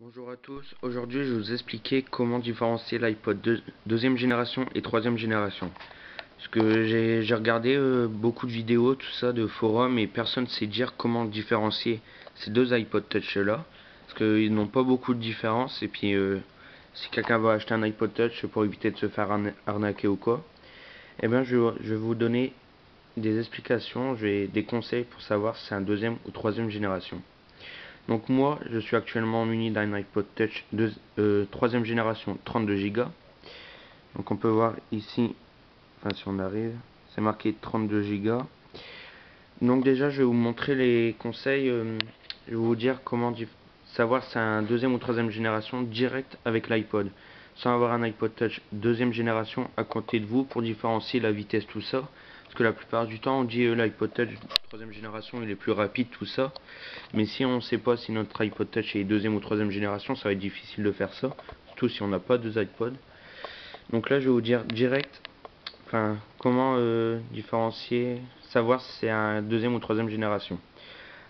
Bonjour à tous, aujourd'hui je vais vous expliquer comment différencier l'iPod deuxième génération et troisième génération. Parce que j'ai regardé beaucoup de vidéos, tout ça, de forums, et personne ne sait dire comment différencier ces deux iPod Touch là. Parce qu'ils n'ont pas beaucoup de différence, et puis si quelqu'un va acheter un iPod Touch pour éviter de se faire arnaquer ou quoi, eh bien je vais vous donner des explications, des conseils pour savoir si c'est un deuxième ou troisième génération. Donc moi, je suis actuellement muni d'un iPod Touch de troisième génération 32 Go. Donc on peut voir ici, enfin si on arrive, c'est marqué 32 Go. Donc déjà, je vais vous montrer les conseils. Je vais vous dire comment savoir si c'est un deuxième ou troisième génération direct avec l'iPod, sans avoir un iPod Touch deuxième génération à côté de vous pour différencier la vitesse, tout ça. Parce que la plupart du temps, on dit l'iPod Touch troisième génération, il est plus rapide, tout ça. Mais si on ne sait pas si notre iPod Touch est deuxième ou troisième génération, ça va être difficile de faire ça, surtout si on n'a pas deux iPods. Donc là, je vais vous dire direct, enfin, comment différencier, savoir si c'est un deuxième ou troisième génération.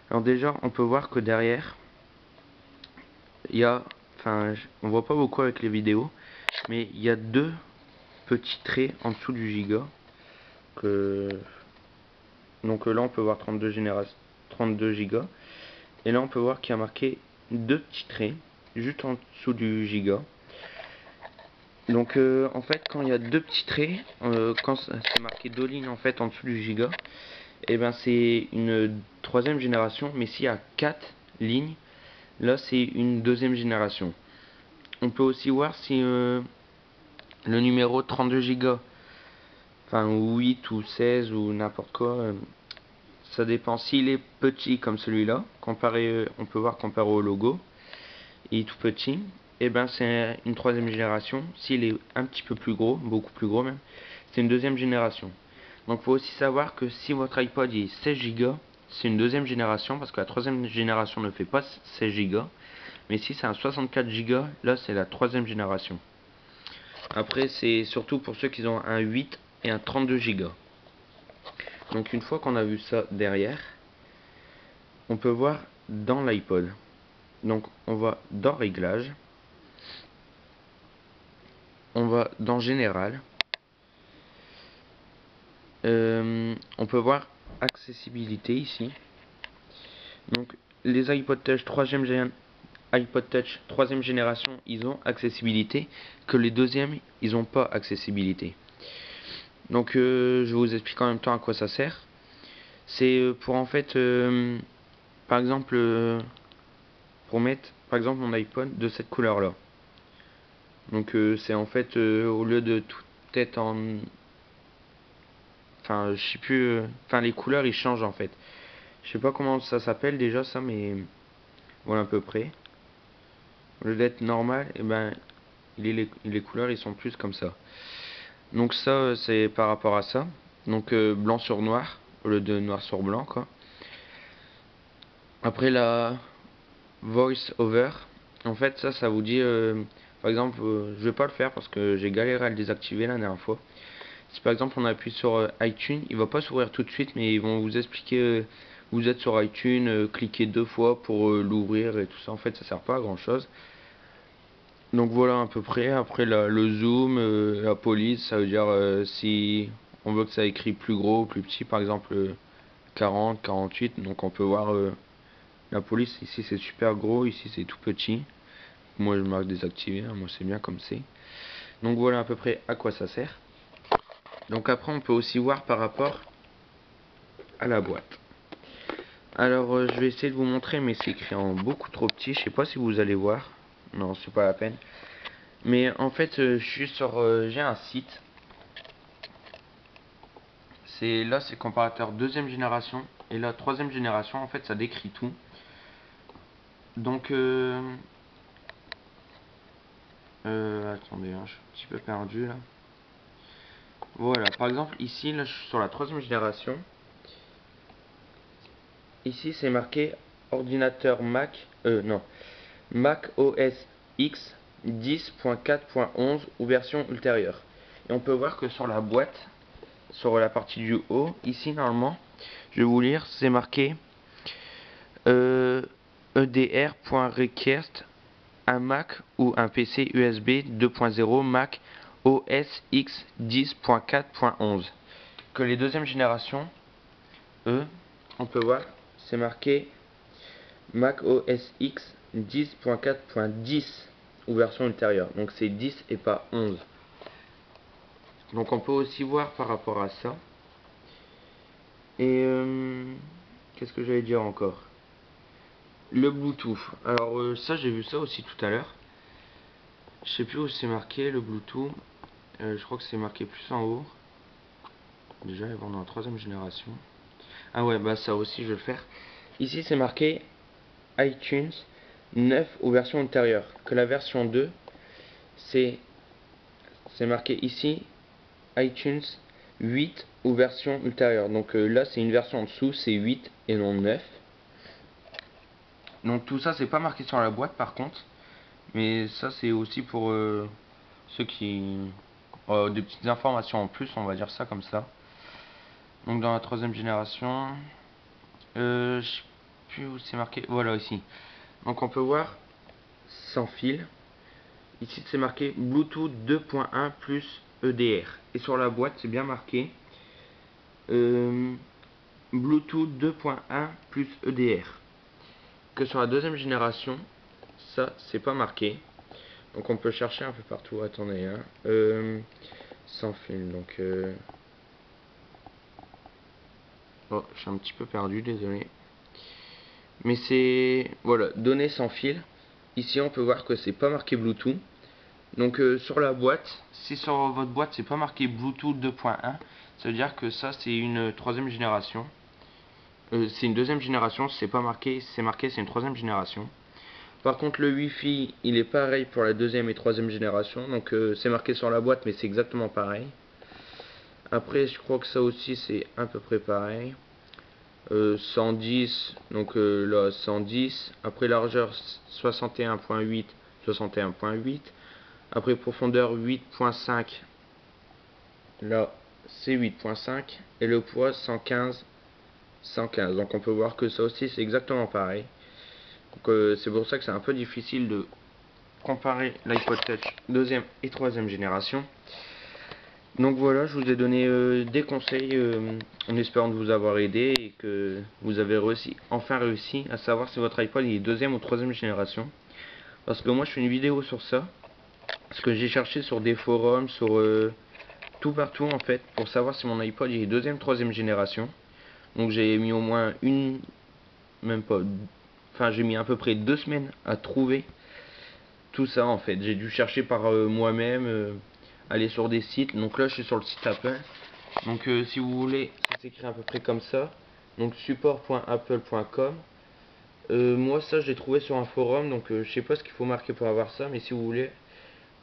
Alors déjà, on peut voir que derrière, il y a, enfin, on voit pas beaucoup avec les vidéos, mais il y a deux petits traits en dessous du giga. Donc là, on peut voir 32 Go. Et là, on peut voir qu'il y a marqué deux petits traits juste en dessous du giga. Donc en fait, quand il y a deux petits traits, quand c'est marqué deux lignes en fait en dessous du giga, et ben c'est une troisième génération. Mais s'il y a quatre lignes, là c'est une deuxième génération. On peut aussi voir si le numéro 32 Go, enfin 8 ou 16 ou n'importe quoi, ça dépend. S'il est petit comme celui-là, on peut voir comparé au logo, il est tout petit, et ben c'est une troisième génération. S'il est un petit peu plus gros, beaucoup plus gros même, c'est une deuxième génération. Donc il faut aussi savoir que si votre iPod est 16 Go, c'est une deuxième génération parce que la troisième génération ne fait pas 16 Go. Mais si c'est un 64 Go, là c'est la troisième génération. Après c'est surtout pour ceux qui ont un 8 et un 32 Go. Donc une fois qu'on a vu ça derrière, on peut voir dans l'iPod. Donc on va dans Réglages, on va dans Général, on peut voir Accessibilité ici. Donc les iPod Touch troisième génération, ils ont accessibilité, que les deuxièmes, ils n'ont pas accessibilité. Donc je vous explique en même temps à quoi ça sert. C'est pour en fait, par exemple, pour mettre par exemple mon iPod de cette couleur là. Donc c'est en fait au lieu de tout être en, enfin je sais plus, enfin les couleurs ils changent en fait. Je sais pas comment ça s'appelle déjà ça, mais voilà à peu près. Au lieu d'être normal, et ben les couleurs ils sont plus comme ça. Donc ça c'est par rapport à ça. Donc blanc sur noir au lieu de noir sur blanc quoi. Après la voice over, en fait ça vous dit par exemple je vais pas le faire parce que j'ai galéré à le désactiver la dernière fois. Si par exemple on appuie sur iTunes, il va pas s'ouvrir tout de suite, mais ils vont vous expliquer vous êtes sur iTunes, cliquez deux fois pour l'ouvrir et tout ça. En fait ça sert pas à grand chose. Donc voilà à peu près. Après le zoom, la police, ça veut dire si on veut que ça écrit plus gros ou plus petit, par exemple 40, 48. Donc on peut voir la police, ici c'est super gros, ici c'est tout petit. Moi je marque désactiver, hein, moi c'est bien comme c'est. Donc voilà à peu près à quoi ça sert. Donc après on peut aussi voir par rapport à la boîte. Alors je vais essayer de vous montrer, mais c'est écrit en beaucoup trop petit, je sais pas si vous allez voir. Non, c'est pas la peine. Mais en fait, je suis sur, j'ai un site. C'est comparateur deuxième génération et la troisième génération. En fait, ça décrit tout. Donc, attendez, hein, je suis un petit peu perdu là. Voilà, par exemple, ici, là, je suis sur la troisième génération. Ici, c'est marqué ordinateur Mac, non, Mac OS X 10.4.11 ou version ultérieure. Et on peut voir que sur la boîte, sur la partie du haut, ici normalement, je vais vous lire, c'est marqué EDR.request un Mac ou un PC USB 2.0 Mac OS X 10.4.11. Que les deuxième génération, eux, on peut voir, c'est marqué Mac OS X 10.4.10 ou version ultérieure. Donc c'est 10 et pas 11. Donc on peut aussi voir par rapport à ça. Et qu'est-ce que j'allais dire encore? Le Bluetooth. Alors ça j'ai vu ça aussi tout à l'heure. Je sais plus où c'est marqué le Bluetooth. Je crois que c'est marqué plus en haut. Déjà ils vont dans la troisième génération. Ah ouais, bah ça aussi je vais le faire. Ici c'est marqué iTunes 9 ou version ultérieure. Que la version 2 c'est marqué ici iTunes 8 ou version ultérieure. Donc là c'est une version en dessous, c'est 8 et non 9. Donc tout ça c'est pas marqué sur la boîte par contre. Mais ça c'est aussi pour ceux qui des petites informations en plus, on va dire ça comme ça. Donc dans la troisième génération, je sais plus où c'est marqué, voilà ici. Donc on peut voir sans fil. Ici c'est marqué Bluetooth 2.1 plus EDR. Et sur la boîte c'est bien marqué Bluetooth 2.1 plus EDR. Que sur la deuxième génération, ça c'est pas marqué. Donc on peut chercher un peu partout. Attendez, hein. Sans fil. Donc oh, je suis un petit peu perdu, désolé. Mais c'est voilà, données sans fil. Ici on peut voir que c'est pas marqué Bluetooth. Donc sur la boîte, si sur votre boîte c'est pas marqué Bluetooth 2.1, ça veut dire que ça c'est une troisième génération. C'est une deuxième génération, c'est pas marqué, c'est marqué c'est une troisième génération. Par contre le Wi-Fi il est pareil pour la deuxième et troisième génération, donc c'est marqué sur la boîte mais c'est exactement pareil. Après je crois que ça aussi c'est à peu près pareil. 110, donc là 110, après largeur 61.8, 61.8, après profondeur 8.5, là c'est 8.5, et le poids 115, 115. Donc on peut voir que ça aussi c'est exactement pareil. Donc c'est pour ça que c'est un peu difficile de comparer l'iPod Touch deuxième et troisième génération. Donc voilà, je vous ai donné des conseils en espérant de vous avoir aidé et que vous avez enfin réussi à savoir si votre iPod est deuxième ou troisième génération. Parce que moi je fais une vidéo sur ça, parce que j'ai cherché sur des forums, sur tout partout en fait, pour savoir si mon iPod est deuxième, troisième génération. Donc j'ai mis au moins même pas, enfin j'ai mis à peu près 2 semaines à trouver tout ça en fait. J'ai dû chercher par moi-même, aller sur des sites. Donc là je suis sur le site Apple. Donc si vous voulez, ça s'écrit à peu près comme ça. Donc support.apple.com. Moi ça j'ai trouvé sur un forum. Donc je sais pas ce qu'il faut marquer pour avoir ça. Mais si vous voulez,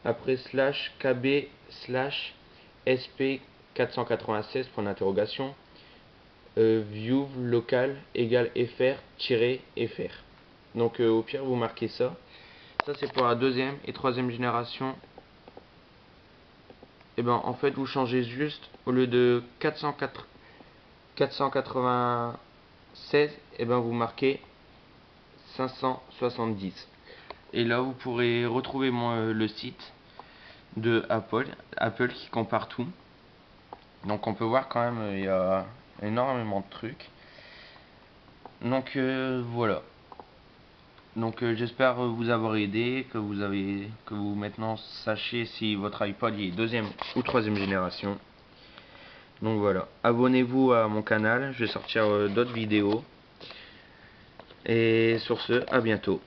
après /kb /sp496 point d'interrogation, view local égale fr-fr. Donc au pire vous marquez ça. Ça c'est pour la deuxième et troisième génération. Et ben en fait vous changez juste, au lieu de 496, et ben vous marquez 570. Et là vous pourrez retrouver le site de Apple qui compare tout. Donc on peut voir quand même il y a énormément de trucs. Donc voilà. Donc j'espère vous avoir aidé, que vous maintenant sachiez si votre iPod est deuxième ou troisième génération. Donc voilà, abonnez-vous à mon canal, je vais sortir d'autres vidéos. Et sur ce, à bientôt.